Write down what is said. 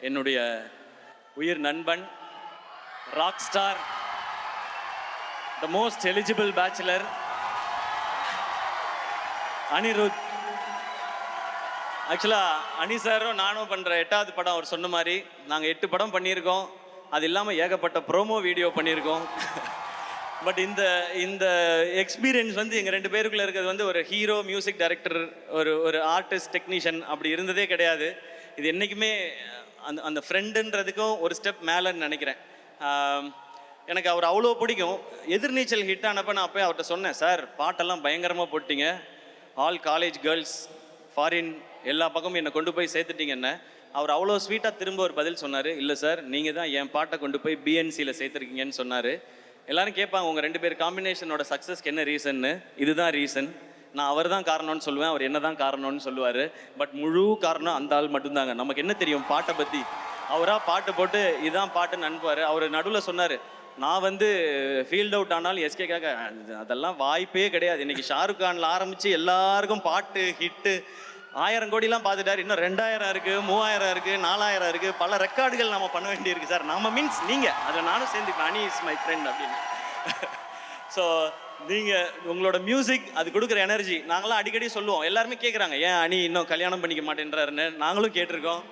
என்னுடைய உயிர் நண்பன், rock star, the most eligible bachelor Anirudh. ஆக்சுவலாக அனி சாரும் நானும் பண்ணுற 8வது படம் அவர் சொன்ன மாதிரி நாங்கள் 8 படம் பண்ணியிருக்கோம். அது இல்லாமல் ஏகப்பட்ட ப்ரோமோ வீடியோ பண்ணியிருக்கோம். பட் இந்த இந்த எக்ஸ்பீரியன்ஸ் வந்து எங்கள் 2 பேருக்குள்ளே இருக்கிறது வந்து ஒரு ஹீரோ, மியூசிக் டைரக்டர், ஒரு ஆர்டிஸ்ட், டெக்னீஷியன் அப்படி இருந்ததே கிடையாது. இது என்றைக்குமே அந்த அந்த ஃப்ரெண்டுன்றதுக்கும் ஒரு ஸ்டெப் மேலேன்னு நினைக்கிறேன். எனக்கு அவர் அவ்வளோ பிடிக்கும். எதிர்நீச்சல் ஹிட் ஆனப்போ நான் போய் அவர்கிட்ட சொன்னேன், சார் பாட்டெல்லாம் பயங்கரமாக போட்டிங்க, ஆல் காலேஜ் கேர்ள்ஸ், ஃபாரின் எல்லா பக்கமும் என்னை கொண்டு போய் சேர்த்துட்டீங்கன்னு. அவர் அவ்வளோ ஸ்வீட்டாக திரும்ப ஒரு பதில் சொன்னார், இல்லை சார் நீங்கள் தான் என் பாட்டை கொண்டு போய் பிஎன்சியில் சேர்த்துருக்கீங்கன்னு சொன்னார். எல்லோரும் கேட்பாங்க உங்கள் 2 பேர் காம்பினேஷனோட சக்ஸஸ்க்கு என்ன ரீசன்னு. இதுதான் ரீசன். நான் அவர் தான் காரணம்னு சொல்லுவேன், அவர் என்ன தான் காரணம்னு சொல்லுவார். பட் முழு காரணம் அந்த ஆள் மட்டும்தாங்க. நமக்கு என்ன தெரியும் பாட்டை பற்றி? அவராக பாட்டு போட்டு இதுதான் பாட்டுன்னு அனுப்புவார். அவர் நடுவில் சொன்னார், நான் வந்து ஃபீல்ட் அவுட் ஆனாலும் எஸ்கேக்காக அதெல்லாம் வாய்ப்பே கிடையாது. இன்றைக்கி ஷாருக் கானில் ஆரம்பித்து எல்லாருக்கும் பாட்டு ஹிட்டு 1000 கோடிலாம் பார்த்துட்டார். இன்னும் 2000 இருக்குது, 3000 இருக்குது, 4000 இருக்குது. பல ரெக்கார்டுகள் நம்ம பண்ண வேண்டியிருக்கு சார். நம்ம மீன்ஸ் நீங்கள், அதில் நானும் சேர்ந்துப்பேன். அனி இஸ் மை ஃப்ரெண்ட் அப்படின்னு. ஸோ நீங்கள் உங்களோட மியூசிக் அது கொடுக்குற எனர்ஜி நாங்களாம் அடிக்கடி சொல்லுவோம். எல்லாருமே கேட்குறாங்க, ஏன் அனி இன்னும் கல்யாணம் பண்ணிக்க மாட்டேன்றாருன்னு. நாங்களும் கேட்டிருக்கோம்.